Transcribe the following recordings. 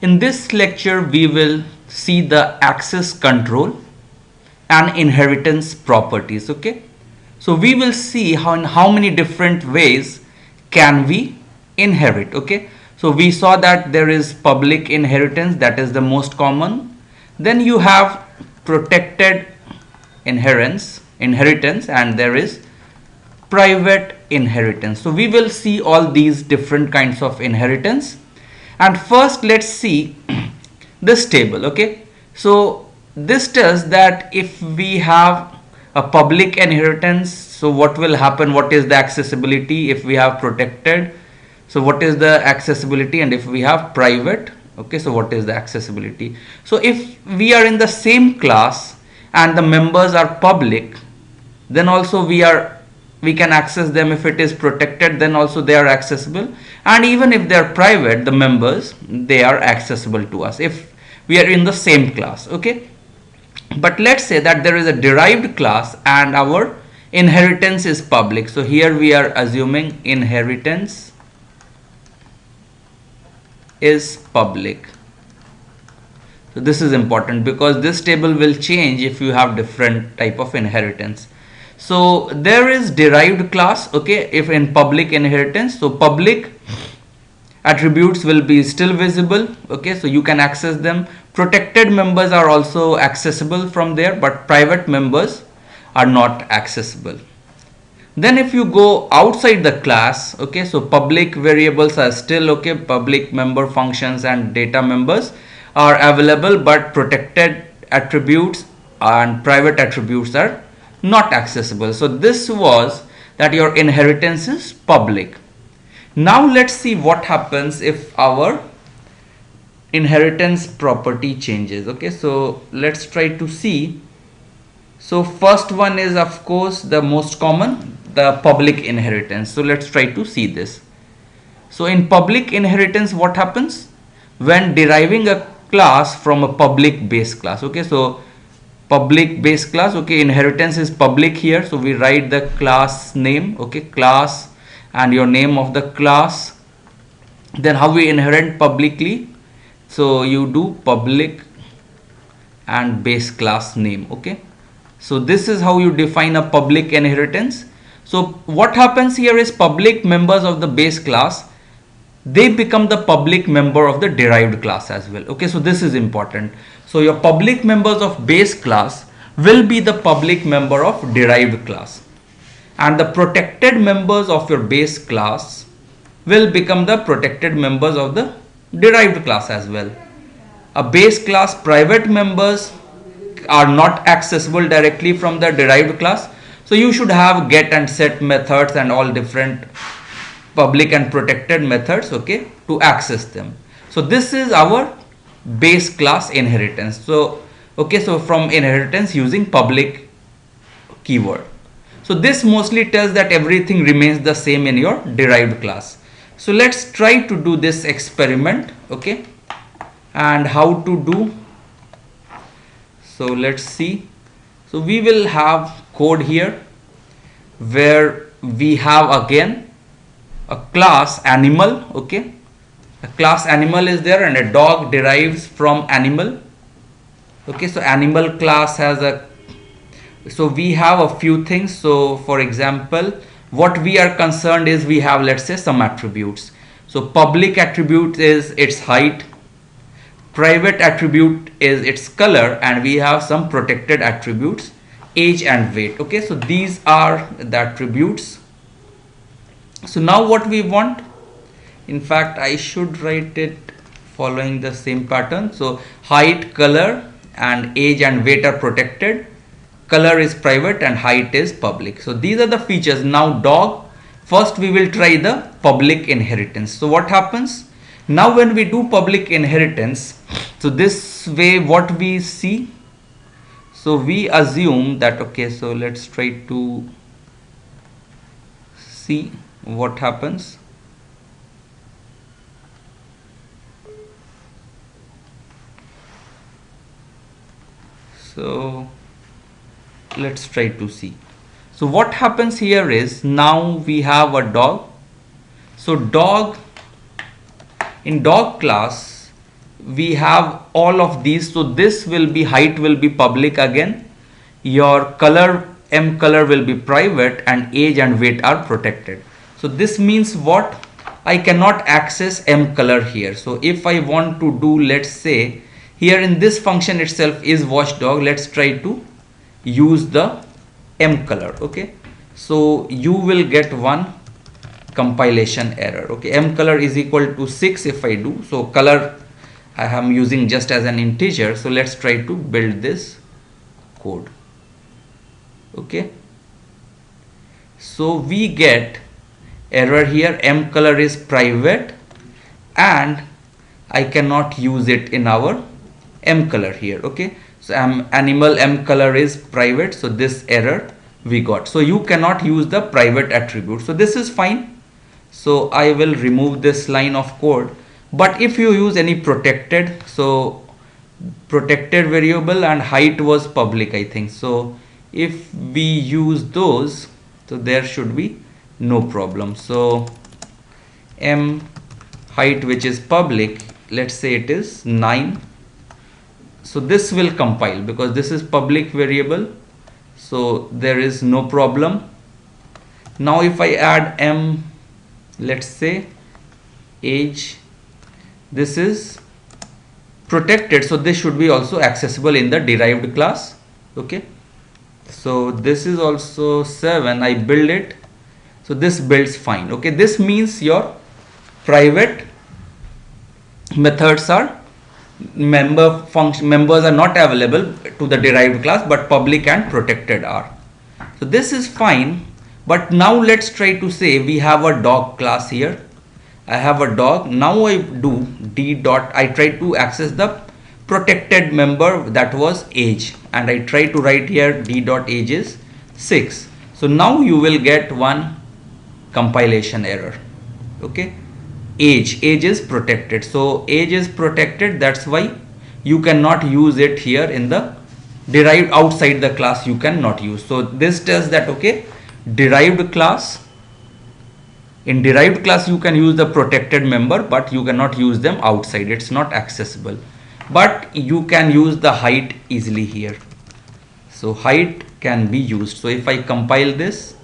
In this lecture, we will see the access control and inheritance properties. Okay, so we will see how many different ways can we inherit. Okay, so we saw that there is public inheritance, that is the most common. Then you have protected inheritance, and there is private inheritance. So we will see all these different kinds of inheritance. And first let's see this table. Okay, so this tells that if we have a public inheritance, so what will happen, what is the accessibility. If we have protected, so what is the accessibility, and if we have private, okay, so what is the accessibility. So if we are in the same class and the members are public, then also we can access them. If it is protected, then also they are accessible, and even if they are private, the members, they are accessible to us if we are in the same class. Okay, but let's say that there is a derived class and our inheritance is public. So here we are assuming inheritance is public. So this is important because this table will change if you have different type of inheritance. So there is derived class. Okay, if in public inheritance, so public attributes will be still visible. Okay, so you can access them. Protected members are also accessible from there, but private members are not accessible. Then if you go outside the class, okay, so public variables are still okay, public member functions and data members are available, but protected attributes and private attributes are not accessible. So this was that your inheritance is public. Now let's see what happens if our inheritance property changes. Okay, so let's try to see. So first one is of course the most common, the public inheritance. So let's try to see this. So in public inheritance, what happens when deriving a class from a public base class? Okay, so public base class, okay, inheritance is public here, so we write the class name, okay, class and your name of the class. Then how we inherit publicly, so you do public and base class name. Okay, so this is how you define a public inheritance. So what happens here is public members of the base class, they become the public member of the derived class as well. Okay, so this is important. So your public members of base class will be the public member of derived class, and the protected members of your base class will become the protected members of the derived class as well. A base class private members are not accessible directly from the derived class, so you should have get and set methods and all different public and protected methods, okay, to access them. So this is our base class inheritance. So okay, so from inheritance using public keyword. So this mostly tells that everything remains the same in your derived class. So let's try to do this experiment. Okay, and how to do. So let's see. So we will have code here where we have again a class animal. Okay, a class animal is there and a dog derives from animal. Okay, so animal class has a, so we have a few things. So for example, what we are concerned is we have, let's say, some attributes. So public attribute is its height, private attribute is its color, and we have some protected attributes, age and weight. Okay, so these are the attributes. So now what we want, in fact I should write it following the same pattern. So height, color and age and weight are protected, color is private and height is public. So these are the features. Now dog, first we will try the public inheritance. So what happens now when we do public inheritance? So this way what we see, so we assume that, okay, so let's try to see what happens. So let's try to see. So what happens here is, now we have a dog. So dog, in dog class we have all of these. So this will be, height will be public again, your color, M color will be private, and age and weight are protected. So this means what? I cannot access M color here. So if I want to do, let's say here in this function itself is watchdog, let's try to use the M color. Okay, so you will get one compilation error. Okay, M color is equal to 6 if I do. So color I am using just as an integer. So let's try to build this code. Okay, so we get error here, M color is private and I cannot use it in our M color here. Okay, so animal M color is private, so this error we got. So you cannot use the private attribute. So this is fine. So I will remove this line of code. But if you use any protected, so protected variable and height was public, I think. So if we use those, so there should be no problem. So M height, which is public, let's say it is 9. So this will compile because this is public variable, so there is no problem. Now if I add M, let's say age, this is protected, so this should be also accessible in the derived class. Okay, so this is also 7, I build it, so this builds fine. Okay, this means your private methods are members are not available to the derived class, but public and protected are. So this is fine. But now let's try to say we have a dog class here. I have a dog. Now I do d dot, I try to access the protected member, that was age, and I try to write here d dot age is 6. So now you will get one compilation error. Okay, age is protected, so age is protected, that's why you cannot use it here in the derived, outside the class you cannot use. So this tells that okay, derived class, in derived class you can use the protected member, but you cannot use them outside, it's not accessible. But you can use the height easily here, so height can be used. So if I compile this,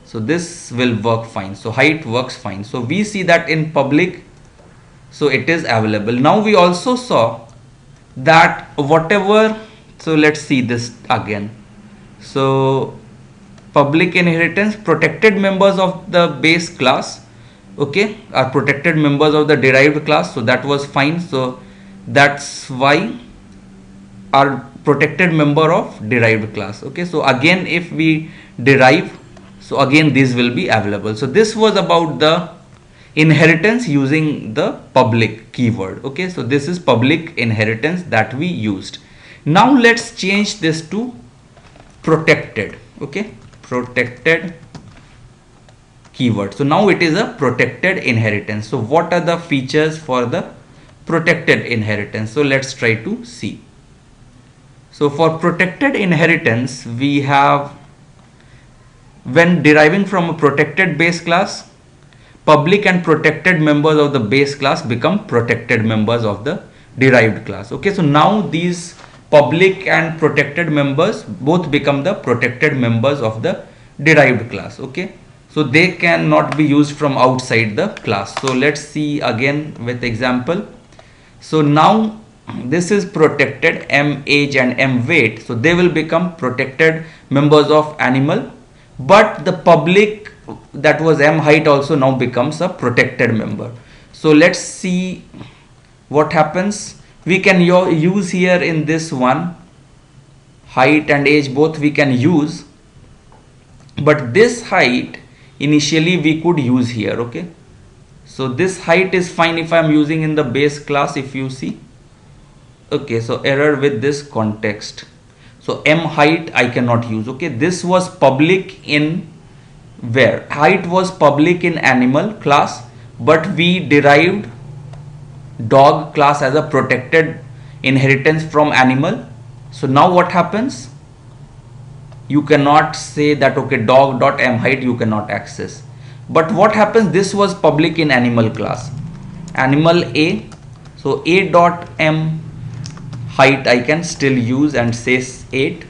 so this will work fine, so height works fine. So we see that in public, so it is available. Now we also saw that whatever, so let's see this again. So public inheritance, protected members of the base class, okay, are protected members of the derived class, so that was fine. So that's why are protected member of derived class. Okay, so again if we derive, so again these will be available. So this was about the inheritance using the public keyword. Okay, so this is public inheritance that we used. Now let's change this to protected. Okay, protected keyword. So now it is a protected inheritance. So what are the features for the protected inheritance? So let's try to see. So for protected inheritance, we have, when deriving from a protected base class, public and protected members of the base class become protected members of the derived class. Okay, so now these public and protected members both become the protected members of the derived class. Okay, so they cannot be used from outside the class. So let's see again with example. So now this is protected, M age and M weight, so they will become protected members of animal, but the public, that was M height, also now becomes a protected member. So let's see what happens. We can use here in this one, height and age both we can use, but this height initially we could use here. Okay, so this height is fine if I am using in the base class, if you see. Okay, so error with this context, so M height I cannot use. Okay, this was public in where? Height was public in animal class, but we derived dog class as a protected inheritance from animal. So now what happens? You cannot say that okay, dog dot M height you cannot access. But what happens? This was public in animal class, animal A. So a dot m height I can still use and say 8,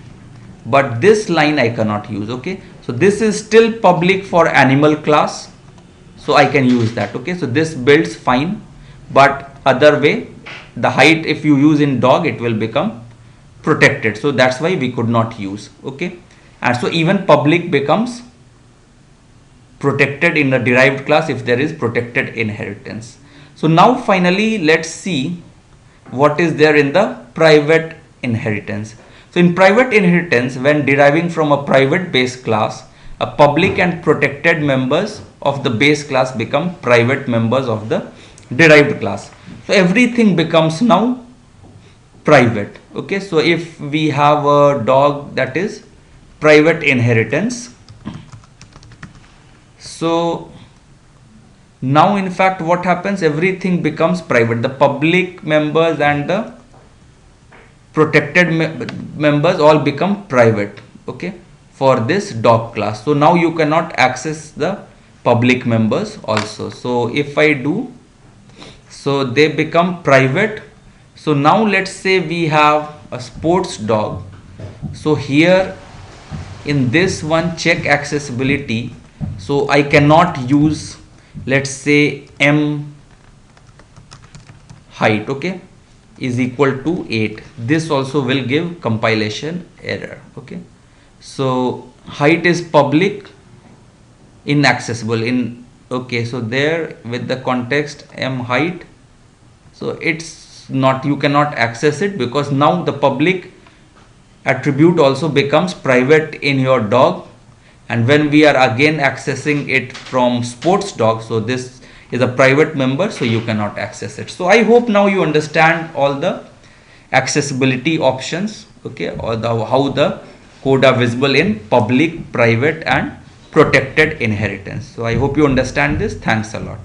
but this line I cannot use. Okay, so this is still public for animal class, so I can use that. Okay, so this builds fine, but other way the height if you use in dog it will become protected, so that's why we could not use. Okay, and so even public becomes protected in the derived class if there is protected inheritance. So now finally let's see what is there in the private inheritance. So in private inheritance, when deriving from a private base class, a public and protected members of the base class become private members of the derived class. So everything becomes now private. Okay, so if we have a dog that is private inheritance, so now in fact what happens, everything becomes private. The public members and the protected members all become private. Okay, for this dog class. So now you cannot access the public members also. So if I do, so they become private. So now let's say we have a sports dog. So here in this one, check accessibility. So I cannot use, let's say, m height, okay, is equal to 8. This also will give compilation error. Okay, so height is public, inaccessible in, okay, so there with the context m height, so it's not, you cannot access it because now the public attribute also becomes private in your dog, and when we are again accessing it from sports dog, so this is a private member, so you cannot access it. So I hope now you understand all the accessibility options, okay, or the how the code are visible in public, private and protected inheritance. So I hope you understand this. Thanks a lot.